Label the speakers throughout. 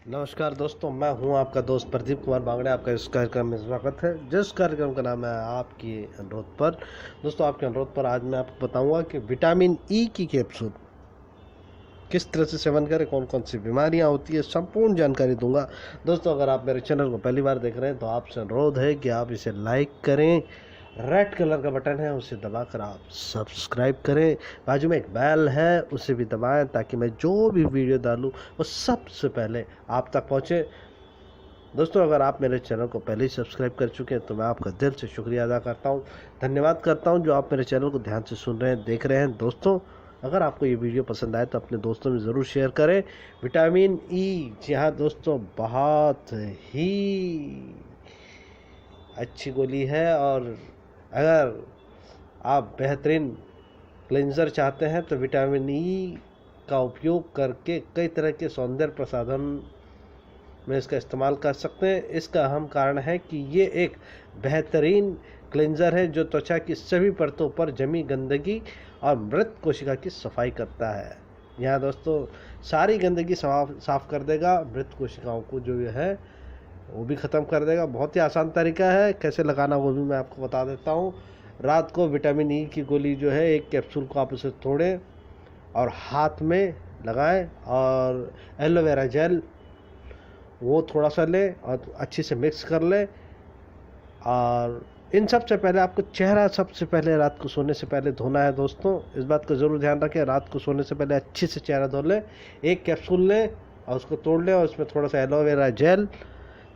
Speaker 1: नमस्कार दोस्तों, मैं हूं आपका दोस्त प्रदीप कुमार बांगड़े। आपका इस कार्यक्रम में स्वागत है, जिस कार्यक्रम का नाम है आपके अनुरोध पर। दोस्तों, आपके अनुरोध पर आज मैं आपको बताऊंगा कि विटामिन ई की कैप्सूल किस तरह से सेवन करें, कौन कौन सी बीमारियां होती है, संपूर्ण जानकारी दूंगा। दोस्तों, अगर आप मेरे चैनल को पहली बार देख रहे हैं तो आपसे अनुरोध है कि आप इसे लाइक करें। रेड कलर का बटन है, उसे दबाकर आप सब्सक्राइब करें। बाजू में एक बेल है, उसे भी दबाएं ताकि मैं जो भी वीडियो डालूं वो सबसे पहले आप तक पहुंचे। दोस्तों, अगर आप मेरे चैनल को पहले ही सब्सक्राइब कर चुके हैं तो मैं आपका दिल से शुक्रिया अदा करता हूं, धन्यवाद करता हूं जो आप मेरे चैनल को ध्यान से सुन रहे हैं, देख रहे हैं। दोस्तों, अगर आपको ये वीडियो पसंद आए तो अपने दोस्तों में ज़रूर शेयर करें। विटामिन ई, जी हाँ दोस्तों, बहुत ही अच्छी गोली है। और अगर आप बेहतरीन क्लेंजर चाहते हैं तो विटामिन ई का उपयोग करके कई तरह के सौंदर्य प्रसाधन में इसका इस्तेमाल कर सकते हैं। इसका अहम कारण है कि ये एक बेहतरीन क्लेंजर है जो त्वचा की सभी परतों पर जमी गंदगी और मृत कोशिका की सफाई करता है। यहाँ दोस्तों, सारी गंदगी साफ कर देगा, मृत कोशिकाओं को जो है वो भी ख़त्म कर देगा। बहुत ही आसान तरीका है, कैसे लगाना वो भी मैं आपको बता देता हूँ। रात को विटामिन ई की गोली जो है, एक कैप्सूल को आप उसे तोड़ें और हाथ में लगाएं, और एलोवेरा जेल वो थोड़ा सा लें और अच्छे से मिक्स कर लें। और इन सबसे पहले आपको चेहरा सबसे पहले रात को सोने से पहले धोना है। दोस्तों, इस बात का ज़रूर ध्यान रखें, रात को सोने से पहले अच्छे से चेहरा धो लें। एक कैप्सूल लें और उसको तोड़ लें और उसमें थोड़ा सा एलोवेरा जेल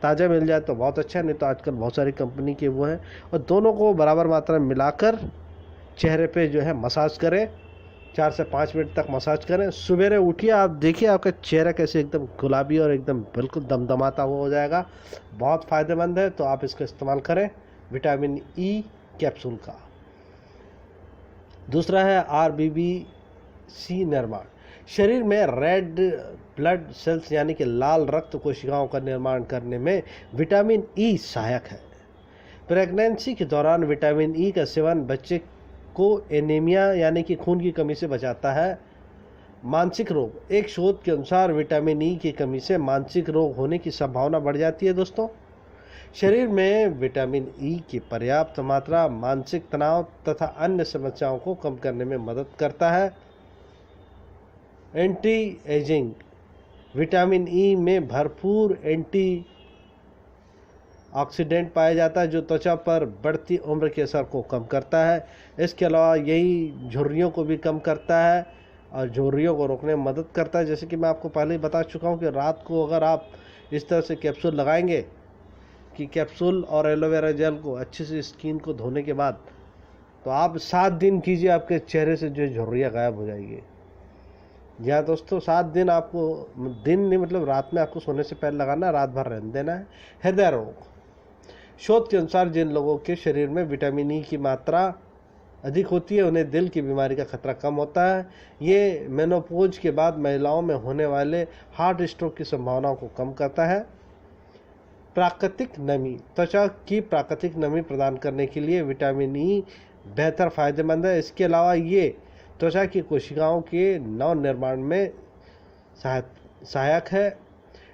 Speaker 1: ताज़ा मिल जाए तो बहुत अच्छा है, नहीं तो आजकल बहुत सारी कंपनी के वो हैं। और दोनों को बराबर मात्रा में मिलाकर चेहरे पे जो है मसाज करें, 4 से 5 मिनट तक मसाज करें। सवेरे उठिए, आप देखिए आपका चेहरा कैसे एकदम गुलाबी और एकदम बिल्कुल दमदमाता हुआ हो जाएगा। बहुत फ़ायदेमंद है, तो आप इसका इस्तेमाल करें, विटामिन ई कैप्सूल का। दूसरा है आरबीसी निर्माण। शरीर में रेड ब्लड सेल्स यानी कि लाल रक्त कोशिकाओं का निर्माण करने में विटामिन ई सहायक है। प्रेगनेंसी के दौरान विटामिन ई का सेवन बच्चे को एनीमिया यानी कि खून की कमी से बचाता है। मानसिक रोग, एक शोध के अनुसार विटामिन ई की कमी से मानसिक रोग होने की संभावना बढ़ जाती है। दोस्तों, शरीर में विटामिन ई की पर्याप्त मात्रा मानसिक तनाव तथा अन्य समस्याओं को कम करने में मदद करता है। एंटी एजिंग, विटामिन ई में भरपूर एंटी ऑक्सीडेंट पाया जाता है जो त्वचा पर बढ़ती उम्र के असर को कम करता है। इसके अलावा यही झुर्रियों को भी कम करता है और झुर्रियों को रोकने में मदद करता है। जैसे कि मैं आपको पहले ही बता चुका हूँ कि रात को अगर आप इस तरह से कैप्सूल लगाएंगे कि कैप्सूल और एलोवेरा जेल को अच्छे से स्किन को धोने के बाद, तो आप 7 दिन कीजिए, आपके चेहरे से जो झुर्रियाँ गायब हो जाएगी। जी हाँ दोस्तों, 7 दिन आपको, दिन नहीं मतलब रात में आपको सोने से पहले लगाना, रात भर रहने देना है। हृदय रोग, शोध के अनुसार जिन लोगों के शरीर में विटामिन ई की मात्रा अधिक होती है उन्हें दिल की बीमारी का खतरा कम होता है। ये मेनोपॉज के बाद महिलाओं में होने वाले हार्ट स्ट्रोक की संभावनाओं को कम करता है। प्राकृतिक नमी, त्वचा की प्राकृतिक नमी प्रदान करने के लिए विटामिन ई बेहतर फायदेमंद है। इसके अलावा ये त्वचा की कोशिकाओं के नव निर्माण में सहायक है।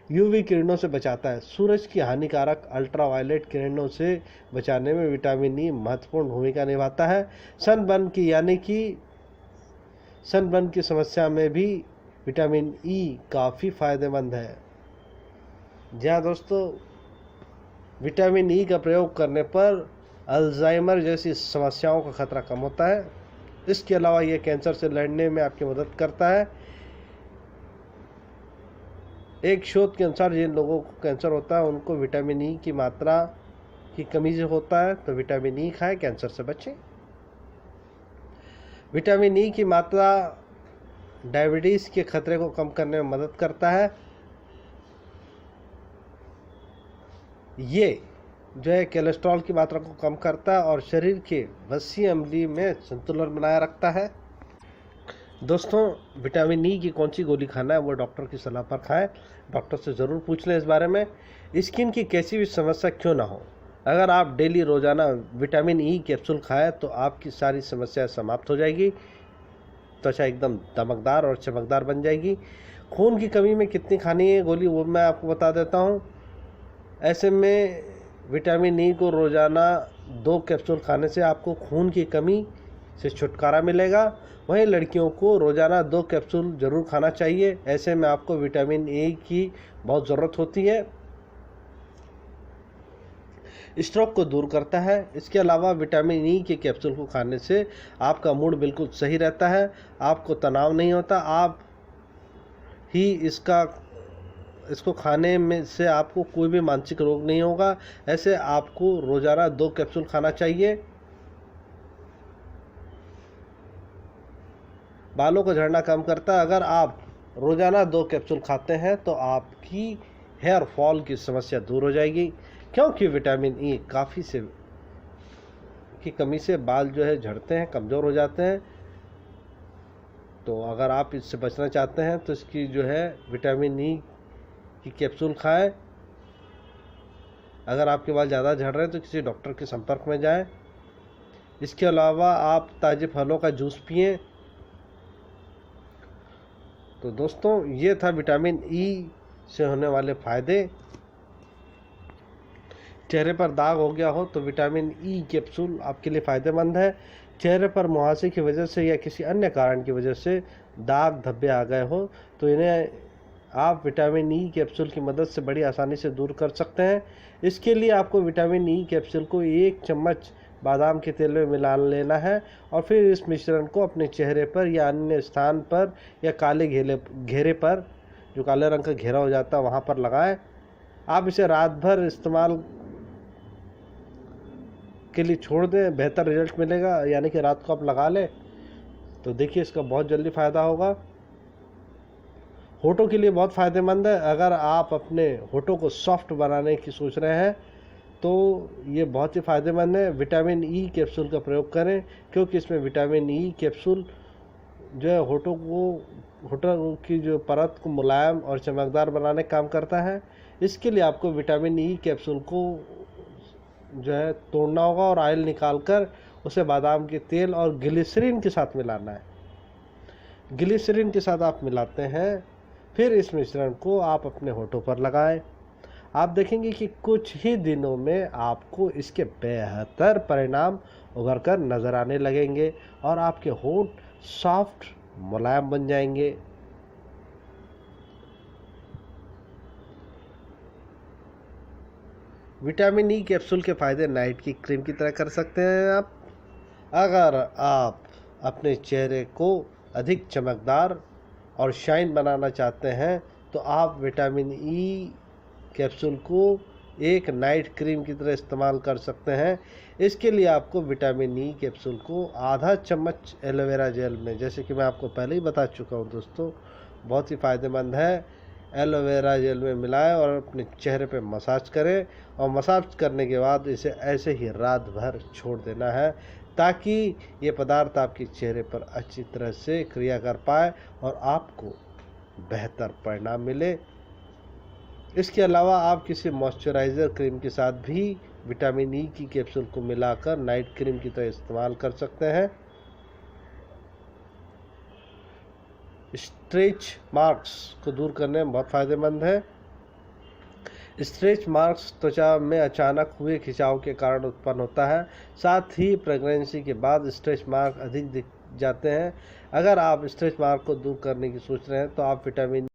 Speaker 1: यूवी किरणों से बचाता है, सूरज की हानिकारक अल्ट्रावायलेट किरणों से बचाने में विटामिन ई महत्वपूर्ण भूमिका निभाता है। सनबर्न की समस्या में भी विटामिन ई काफ़ी फायदेमंद है। जी हाँ दोस्तों, विटामिन ई का प्रयोग करने पर अल्जाइमर जैसी समस्याओं का खतरा कम होता है। इसके अलावा यह कैंसर से लड़ने में आपकी मदद करता है। एक शोध के अनुसार जिन लोगों को कैंसर होता है उनको विटामिन ई की मात्रा की कमी से होता है, तो विटामिन ई खाएं, कैंसर से बचें। विटामिन ई की मात्रा डायबिटीज़ के खतरे को कम करने में मदद करता है। ये जो है कोलेस्ट्रॉल की मात्रा को कम करता है और शरीर के वसी अम्लीय में संतुलन बनाए रखता है। दोस्तों, विटामिन ई की कौन सी गोली खाना है वो डॉक्टर की सलाह पर खाएं। डॉक्टर से ज़रूर पूछ लें इस बारे में। स्किन की कैसी भी समस्या क्यों ना हो, अगर आप डेली रोज़ाना विटामिन ई कैप्सूल खाएं तो आपकी सारी समस्या समाप्त हो जाएगी। त्वचा एकदम दमकदार और चमकदार बन जाएगी। खून की कमी में कितनी खानी है गोली वो मैं आपको बता देता हूँ। ऐसे में विटामिन ई को रोज़ाना 2 कैप्सूल खाने से आपको खून की कमी से छुटकारा मिलेगा। वहीं लड़कियों को रोज़ाना 2 कैप्सूल ज़रूर खाना चाहिए। ऐसे में आपको विटामिन ए की बहुत ज़रूरत होती है। स्ट्रोक को दूर करता है। इसके अलावा विटामिन ई के कैप्सूल को खाने से आपका मूड बिल्कुल सही रहता है, आपको तनाव नहीं होता। आप ही इसको खाने में से आपको कोई भी मानसिक रोग नहीं होगा। ऐसे आपको रोज़ाना 2 कैप्सूल खाना चाहिए। बालों को झड़ना कम करता है। अगर आप रोज़ाना 2 कैप्सूल खाते हैं तो आपकी हेयर फॉल की समस्या दूर हो जाएगी, क्योंकि विटामिन ई काफ़ी से की कमी से बाल जो है झड़ते हैं, कमज़ोर हो जाते हैं। तो अगर आप इससे बचना चाहते हैं तो इसकी जो है विटामिन ई की कैप्सूल खाएं। अगर आपके बाल ज़्यादा झड़ रहे हैं तो किसी डॉक्टर के संपर्क में जाएं। इसके अलावा आप ताज़े फलों का जूस पिएं। तो दोस्तों ये था विटामिन ई से होने वाले फ़ायदे। चेहरे पर दाग हो गया हो तो विटामिन ई कैप्सूल आपके लिए फ़ायदेमंद है। चेहरे पर मुहासे की वजह से या किसी अन्य कारण की वजह से दाग धब्बे आ गए हो तो इन्हें आप विटामिन ई कैप्सूल की मदद से बड़ी आसानी से दूर कर सकते हैं। इसके लिए आपको विटामिन ई कैप्सूल को 1 चम्मच बादाम के तेल में मिला लेना है और फिर इस मिश्रण को अपने चेहरे पर या अन्य स्थान पर या काले घेरे पर, जो काले रंग का घेरा हो जाता है, वहाँ पर लगाएं। आप इसे रात भर इस्तेमाल के लिए छोड़ दें, बेहतर रिजल्ट मिलेगा। यानी कि रात को आप लगा लें तो देखिए इसका बहुत जल्दी फ़ायदा होगा। होठों के लिए बहुत फ़ायदेमंद है। अगर आप अपने होठों को सॉफ्ट बनाने की सोच रहे हैं तो ये बहुत ही फ़ायदेमंद है। विटामिन ई कैप्सूल का प्रयोग करें, क्योंकि इसमें विटामिन ई कैप्सूल जो है होठों की जो परत को मुलायम और चमकदार बनाने का काम करता है। इसके लिए आपको विटामिन ई कैप्सूल को जो है तोड़ना होगा और ऑयल निकालकर उसे बादाम के तेल और ग्लिसरीन के साथ मिलाना है। ग्लिसरीन के साथ आप मिलाते हैं, फिर इस मिश्रण को आप अपने होठों पर लगाएं। आप देखेंगे कि कुछ ही दिनों में आपको इसके बेहतर परिणाम उभर कर नज़र आने लगेंगे और आपके होंठ सॉफ्ट मुलायम बन जाएंगे। विटामिन ई कैप्सूल के फ़ायदे नाइट की क्रीम की तरह कर सकते हैं आप। अगर आप अपने चेहरे को अधिक चमकदार और शाइन बनाना चाहते हैं तो आप विटामिन ई कैप्सूल को एक नाइट क्रीम की तरह इस्तेमाल कर सकते हैं। इसके लिए आपको विटामिन ई कैप्सूल को आधा चम्मच एलोवेरा जेल में, जैसे कि मैं आपको पहले ही बता चुका हूं दोस्तों, बहुत ही फ़ायदेमंद है, एलोवेरा जेल में मिलाएं और अपने चेहरे पे मसाज करें और मसाज करने के बाद इसे ऐसे ही रात भर छोड़ देना है, ताकि ये पदार्थ आपके चेहरे पर अच्छी तरह से क्रिया कर पाए और आपको बेहतर परिणाम मिले। इसके अलावा आप किसी मॉइस्चराइज़र क्रीम के साथ भी विटामिन ई की कैप्सूल को मिलाकर नाइट क्रीम की तरह इस्तेमाल कर सकते हैं। स्ट्रेच मार्क्स को दूर करने में बहुत फ़ायदेमंद है। स्ट्रेच मार्क्स त्वचा में अचानक हुए खिंचाव के कारण उत्पन्न होता है। साथ ही प्रेगनेंसी के बाद स्ट्रेच मार्क अधिक दिख जाते हैं। अगर आप स्ट्रेच मार्क को दूर करने की सोच रहे हैं तो आप विटामिन